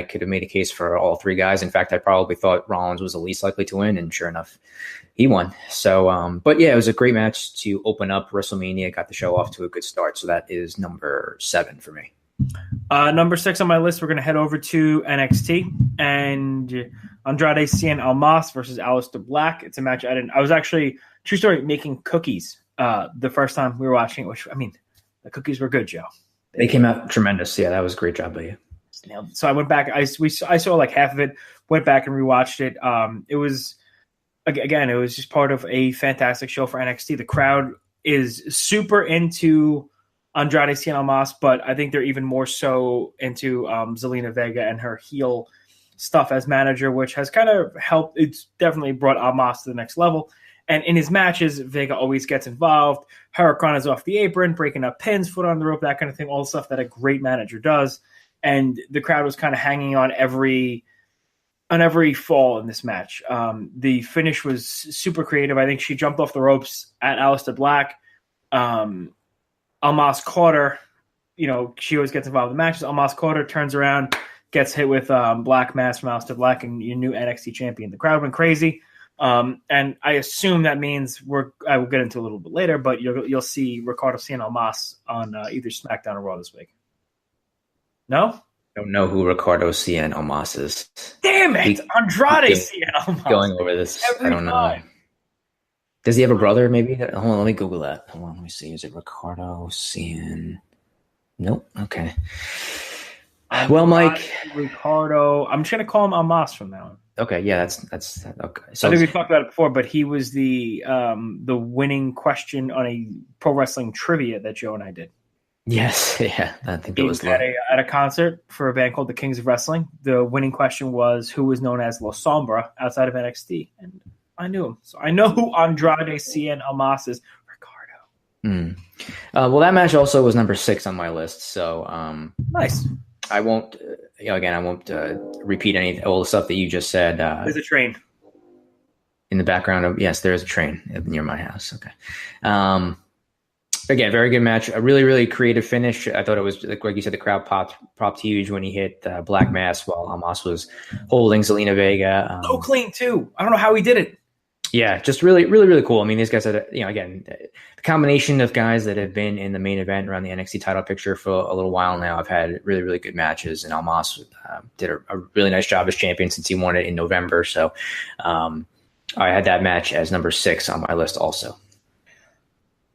could have made a case for all three guys. In fact, I probably thought Rollins was the least likely to win, and sure enough, he won. So, but yeah, it was a great match to open up WrestleMania. Got the show off to a good start. So that is number 7 for me. Number 6 on my list, we're going to head over to NXT and Andrade Cien Almas versus Aleister Black. It's a match I was actually, true story, making cookies the first time we were watching it, which, I mean, the cookies were good, Joe. They came out tremendous. Yeah, that was a great job by you. So I went back. I saw like half of it, went back and rewatched it. It was, again, it was just part of a fantastic show for NXT. The crowd is super into Andrade Cien Almas, but I think they're even more so into Zelina Vega and her heel stuff as manager, which has kind of helped. It's definitely brought Almas to the next level. And in his matches, Vega always gets involved. Hurricane is off the apron, breaking up pins, foot on the rope, that kind of thing, all the stuff that a great manager does. And the crowd was kind of hanging on every fall in this match. The finish was super creative. I think she jumped off the ropes at Aleister Black. Almas caught her. You know, she always gets involved in matches. Almas caught her, turns around, gets hit with Black Mass from Aleister Black, and your new NXT champion. The crowd went crazy. And I assume that means I will get into a little bit later, but you'll see Ricardo Cien Almas on either SmackDown or Raw this week. No? I don't know who Ricardo Cien Almas is. Damn it! Andrade Cien Almas. Going over this. I don't know. Does he have a brother, maybe? Hold on, let me Google that. Hold on, let me see. Is it Ricardo Cien? Nope. Okay. Well, Mike. Ricardo. I'm just going to call him Almas from now on. Okay, yeah, that's okay. So I think we talked about it before, but he was the winning question on a pro wrestling trivia that Joe and I did. Yes, yeah, I think it was at a concert for a band called the Kings of Wrestling. The winning question was who was known as La Sombra outside of NXT, and I knew him, so I know who Andrade Cien Almas is. Ricardo. Well, that match also was number 6 on my list. So nice. I won't, I won't repeat all the stuff that you just said. There's a train in the background. Yes, there is a train near my house. Okay. Again, very good match. A really, really creative finish. I thought it was, like you said, the crowd popped huge when he hit Black Mass while Almas was holding Zelina Vega. So clean too. I don't know how he did it. Yeah, just really, really, really cool. I mean, these guys had, again, the combination of guys that have been in the main event around the NXT title picture for a little while now. I've had really, really good matches, and Almas did a really nice job as champion since he won it in November. So I had that match as number 6 on my list also.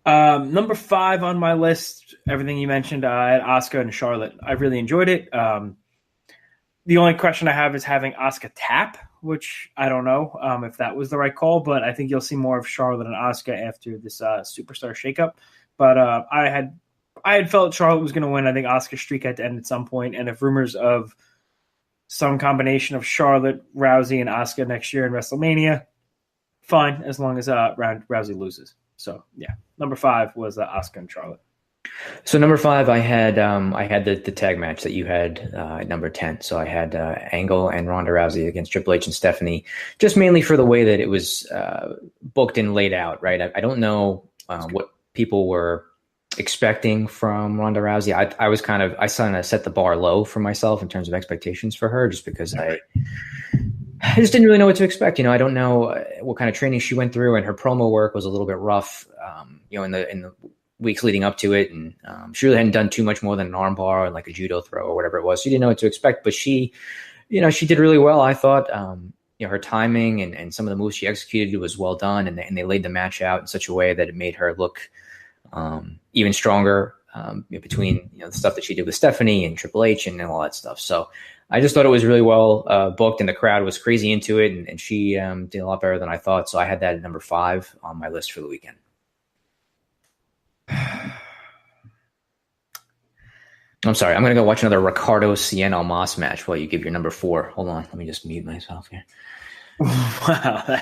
Number 5 on my list, everything you mentioned, I had Asuka and Charlotte. I really enjoyed it. The only question I have is having Asuka tap, which I don't know if that was the right call, but I think you'll see more of Charlotte and Asuka after this superstar shakeup. But I had felt Charlotte was going to win. I think Asuka's streak had to end at some point, and if rumors of some combination of Charlotte, Rousey, and Asuka next year in WrestleMania, fine, as long as Rousey loses. So yeah, number 5 was Asuka and Charlotte. So number 5, I had the tag match that you had at number 10. So I had Angle and Ronda Rousey against Triple H and Stephanie, just mainly for the way that it was booked and laid out. Right, I don't know what people were expecting from Ronda Rousey. I was kind of set the bar low for myself in terms of expectations for her, just because I just didn't really know what to expect. I don't know what kind of training she went through, and her promo work was a little bit rough, in the weeks leading up to it. And she really hadn't done too much more than an arm bar and like a judo throw or whatever it was. She didn't know what to expect, but she did really well. I thought, her timing and some of the moves she executed was well done. And they laid the match out in such a way that it made her look even stronger between, the stuff that she did with Stephanie and Triple H and all that stuff. So I just thought it was really well booked, and the crowd was crazy into it, and she did a lot better than I thought. So I had that at number 5 on my list for the weekend. I'm sorry. I'm going to go watch another Ricardo Cien Almas match while you give your number 4. Hold on. Let me just mute myself here. Wow.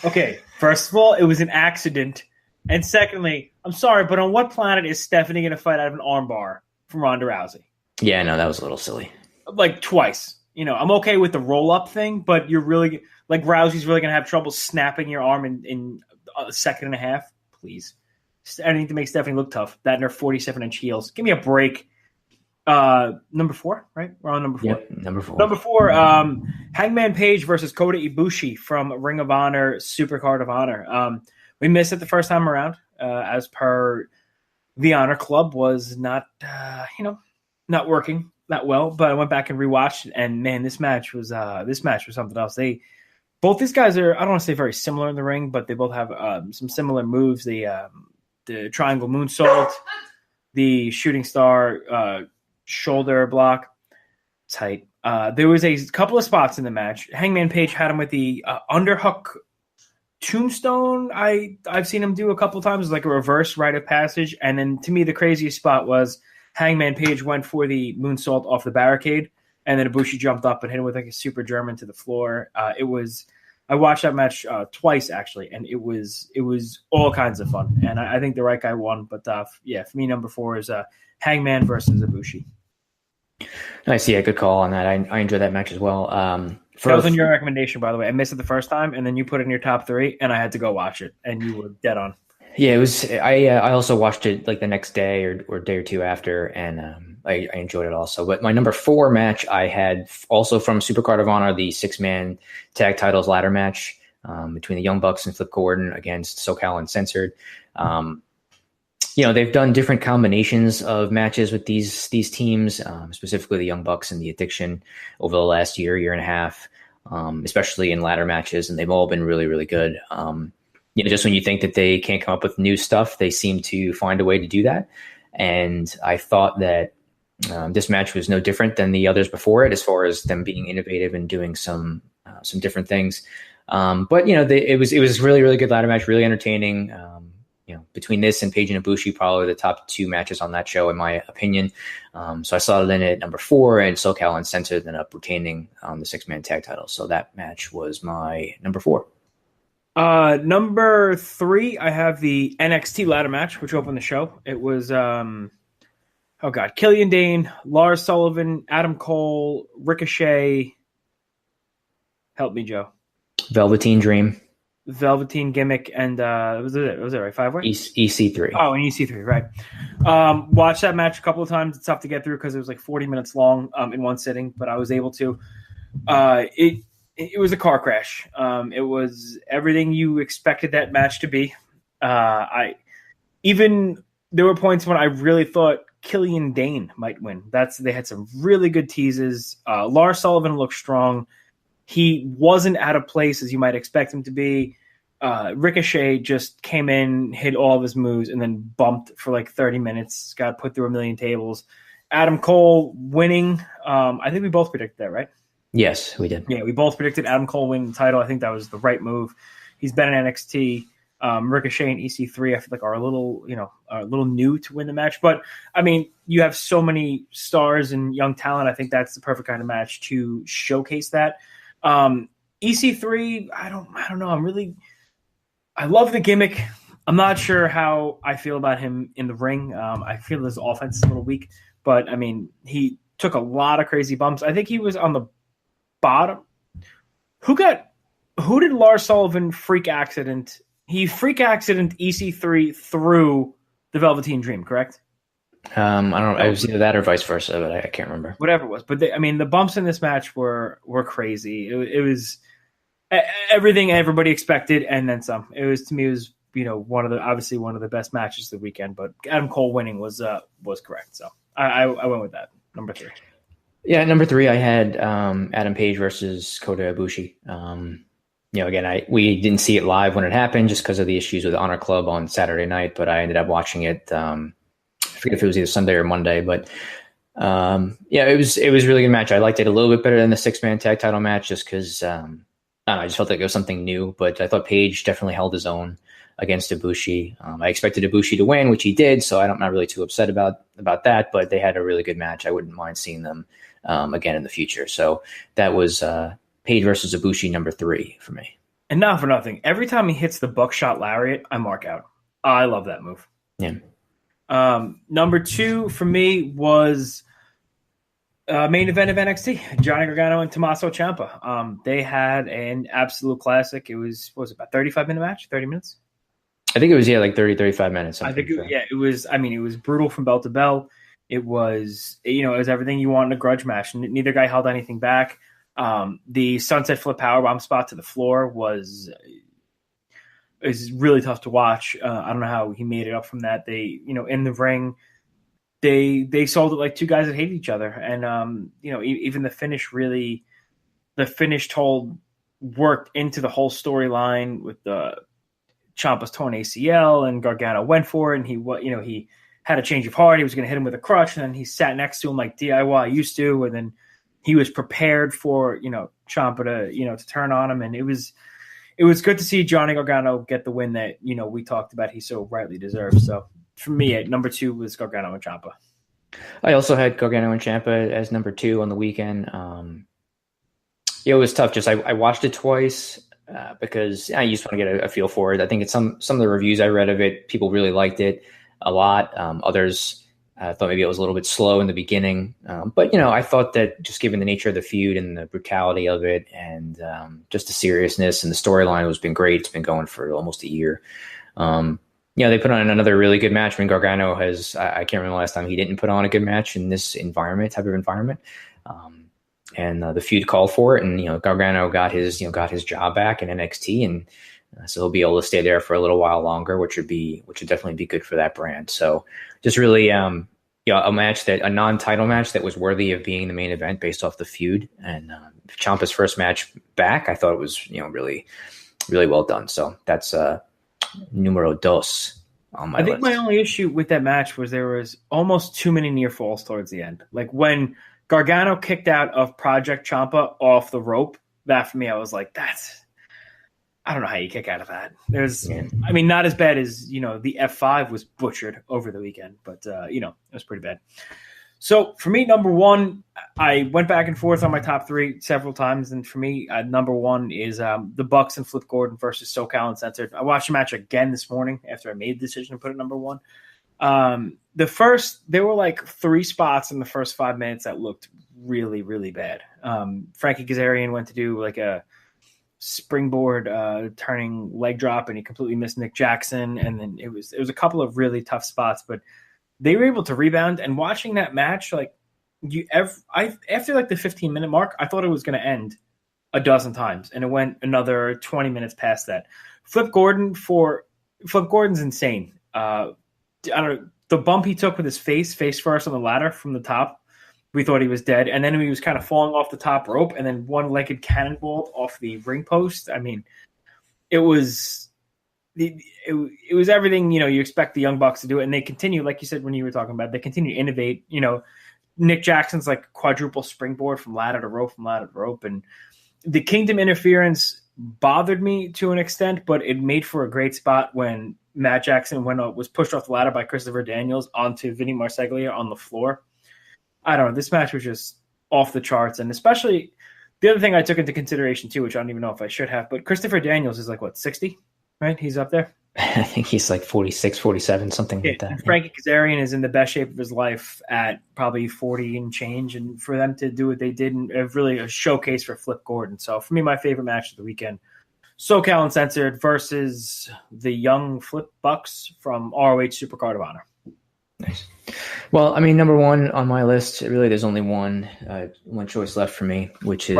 Okay. First of all, it was an accident. And secondly, I'm sorry, but on what planet is Stephanie going to fight out of an armbar from Ronda Rousey? Yeah, no, that was a little silly. Like twice. I'm okay with the roll-up thing, but you're really – like Rousey's really going to have trouble snapping your arm in a second and a half? Please. I need to make Stephanie look tough. That and her 47-inch heels. Give me a break. Number 4, right? We're on number 4. Yep, number 4. Number 4, Hangman Page versus Kota Ibushi from Ring of Honor, Supercard of Honor. We missed it the first time around, as per the Honor Club was not, not working that well. But I went back and rewatched it, and man, this match was something else. Both these guys are, I don't want to say very similar in the ring, but they both have some similar moves. The triangle moonsault, the shooting star shoulder block, tight. There was a couple of spots in the match. Hangman Page had him with the underhook tombstone. I've seen him do a couple times, like a reverse rite of passage. And then to me, the craziest spot was Hangman Page went for the moonsault off the barricade, and then Ibushi jumped up and hit him with like a super German to the floor. I watched that match twice actually, and it was all kinds of fun. And I think the right guy won. But for me, number 4 is Hangman versus Ibushi. Nice, yeah, good call on that. I enjoyed that match as well. That was on your recommendation, by the way. I missed it the first time, and then you put it in your top 3, and I had to go watch it, and you were dead on. Yeah, it was. I also watched it like the next day or day or two after, and I enjoyed it also. But my number 4 match I had also from Supercard of Honor, the 6-man tag titles ladder match between the Young Bucks and Flip Gordon against SoCal Uncensored. They've done different combinations of matches with these teams, specifically the Young Bucks and the Addiction over the last year and a half, especially in ladder matches, and they've all been really, really good. Just when you think that they can't come up with new stuff, they seem to find a way to do that. And I thought that this match was no different than the others before it, as far as them being innovative and doing some different things. But it was really, really good ladder match, really entertaining. Between this and Page and Ibushi, probably the top 2 matches on that show, in my opinion. So I saw it in at number 4, and SoCal Uncensored ended up retaining the 6-man tag title. So that match was my number 4. Number 3, I have the NXT ladder match, which opened the show. It was, Killian Dane, Lars Sullivan, Adam Cole, Ricochet. Help me, Joe. Velveteen Dream. Velveteen Gimmick, and was it right? 5-way? EC3. Oh, and EC3, right. Watched that match a couple of times. It's tough to get through because it was like 40 minutes long in one sitting, but I was able to. It was a car crash. It was everything you expected that match to be. There were points when I really thought Killian Dane might win. They had some really good teases. Lars Sullivan looked strong. He wasn't out of place as you might expect him to be. Ricochet just came in, hit all of his moves, and then bumped for like 30 minutes. Got put through a million tables. Adam Cole winning. I think we both predicted that, right? Yes, we did. Yeah, we both predicted Adam Cole winning the title. I think that was the right move. He's been in NXT. Ricochet and EC3, I feel like are a little new to win the match. But I mean, you have so many stars and young talent. I think that's the perfect kind of match to showcase that. EC3, I don't know. I love the gimmick. I'm not sure how I feel about him in the ring. I feel his offense is a little weak, but I mean, he took a lot of crazy bumps. I think he was on the bottom. Who did Lars Sullivan freak accident? He freak accident EC3 through the Velveteen Dream, correct? I don't know. It was either that or vice versa, but I can't remember. Whatever it was. But the bumps in this match were crazy. It was everything everybody expected and then some. It was one of the best matches of the weekend. But Adam Cole winning was correct. So I went with that. Number 3. Yeah, number 3, I had Adam Page versus Kota Ibushi. Again, we didn't see it live when it happened just because of the issues with Honor Club on Saturday night, but I ended up watching it. I forget if it was either Sunday or Monday, but it was a really good match. I liked it a little bit better than the 6-man tag title match just because I just felt like it was something new, but I thought Page definitely held his own against Ibushi. I expected Ibushi to win, which he did, so I'm not really too upset about that, but they had a really good match. I wouldn't mind seeing them again in the future. So that was Page versus Ibushi, number 3 for me. And not for nothing, every time he hits the buckshot lariat, I mark out. I love that move. Yeah. Number 2 for me was main event of NXT, Johnny Gargano and Tommaso Ciampa. They had an absolute classic. It was, what was it, about 35-minute match? 30 minutes? I think it was, like 30, 35 minutes. I think, it was brutal from bell to bell. It was, it was everything you want in a grudge match. Neither guy held anything back. The sunset flip powerbomb spot to the floor is really tough to watch. I don't know how he made it up from that. They, in the ring, they sold it like two guys that hate each other, and even the finish told worked into the whole storyline with the Ciampa's torn ACL, and Gargano went for it, and he had a change of heart. He was going to hit him with a crutch, and then he sat next to him like DIY used to, and then he was prepared for Ciampa to turn on him, and it was good to see Johnny Gargano get the win that we talked about he so rightly deserves. So for me, at number 2 was Gargano and Ciampa. I also had Gargano and Ciampa as number 2 on the weekend. It was tough. Just I watched it twice because I just want to get a feel for it. I think it's some of the reviews I read of it, people really liked it a lot. Others thought maybe it was a little bit slow in the beginning. But I thought that just given the nature of the feud and the brutality of it, and just the seriousness and the storyline has been great. It's been going for almost a year. They put on another really good match. I mean, Gargano I can't remember the last time he didn't put on a good match in this type of environment. And the feud called for it, and Gargano got his job back in NXT, and so he'll be able to stay there for a little while longer, which would definitely be good for that brand. So just really a non-title match that was worthy of being the main event based off the feud, and Ciampa's first match back, I thought it was really, really well done. So that's numero dos on my list. I think my only issue with that match was there was almost too many near falls towards the end. Like when Gargano kicked out of Project Ciampa off the rope, that for me, I was like, I don't know how you kick out of that. I mean, not as bad as, the F5 was butchered over the weekend, but, it was pretty bad. So for me, number 1, I went back and forth on my top 3 several times. And for me, number 1 is the Bucks and Flip Gordon versus SoCal Uncensored. I watched the match again this morning after I made the decision to put it number 1. There were like 3 spots in the first 5 minutes that looked really, really bad. Frankie Kazarian went to do like a springboard turning leg drop, and he completely missed Nick Jackson. And then it was a couple of really tough spots, but they were able to rebound. And watching that match, like after like the 15-minute mark, I thought it was going to end a dozen times, and it went another 20 minutes past that. Flip Gordon's insane. I don't know, the bump he took with his face first on the ladder from the top, we thought he was dead. And then he was kind of falling off the top rope, and then one-legged cannonball off the ring post. I mean, it was everything, you expect the Young Bucks to do it. And they continue, like you said, when you were talking about, they continue to innovate. Nick Jackson's like quadruple springboard from ladder to rope. And the Kingdom interference bothered me to an extent, but it made for a great spot when Matt Jackson was pushed off the ladder by Christopher Daniels onto Vinny Marseglia on the floor. I don't know. This match was just off the charts. And especially the other thing I took into consideration too, which I don't even know if I should have, but Christopher Daniels is like, 60, right? He's up there. I think he's like 46, 47, something like that. Frankie Kazarian is in the best shape of his life at probably 40 and change. And for them to do what they did, really a showcase for Flip Gordon. So for me, my favorite match of the weekend, SoCal Uncensored versus the young Flip Bucks from ROH Supercard of Honor. Nice. Well, I mean, number 1 on my list, really, there's only one choice left for me, which is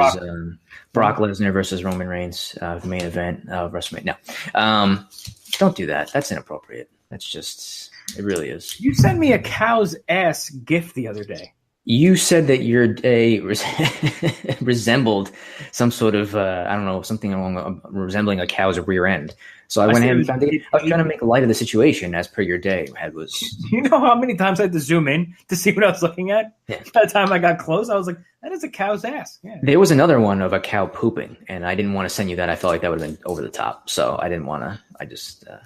Brock Lesnar versus Roman Reigns, the main event of WrestleMania. No, don't do that. That's inappropriate. It really is. You sent me a cow's ass gift the other day. You said that your day resembled some sort of, something resembling a cow's rear end. So I went ahead and found it. I was trying to make light of the situation as per your day. You know how many times I had to zoom in to see what I was looking at? Yeah. By the time I got close, I was like, that is a cow's ass. Yeah. There was another one of a cow pooping, and I didn't want to send you that. I felt like that would have been over the top. So I didn't want to.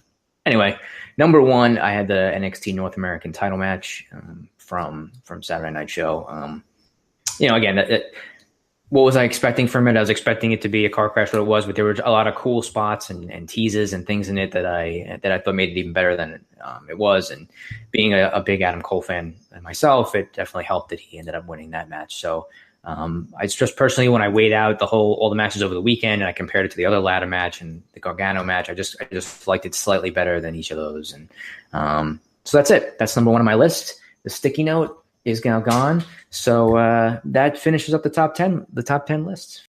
Anyway, number 1, I had the NXT North American title match from Saturday Night Show. Again, what was I expecting from it? I was expecting it to be a car crash, what it was, but there were a lot of cool spots and teases and things in it that I thought made it even better than it was. And being a big Adam Cole fan myself, it definitely helped that he ended up winning that match. So I just personally, when I weighed out all the matches over the weekend and I compared it to the other ladder match and the Gargano match, I just liked it slightly better than each of those. And so that's it. That's number 1 on my list. The sticky note, is now gone. So that finishes up the top 10 lists.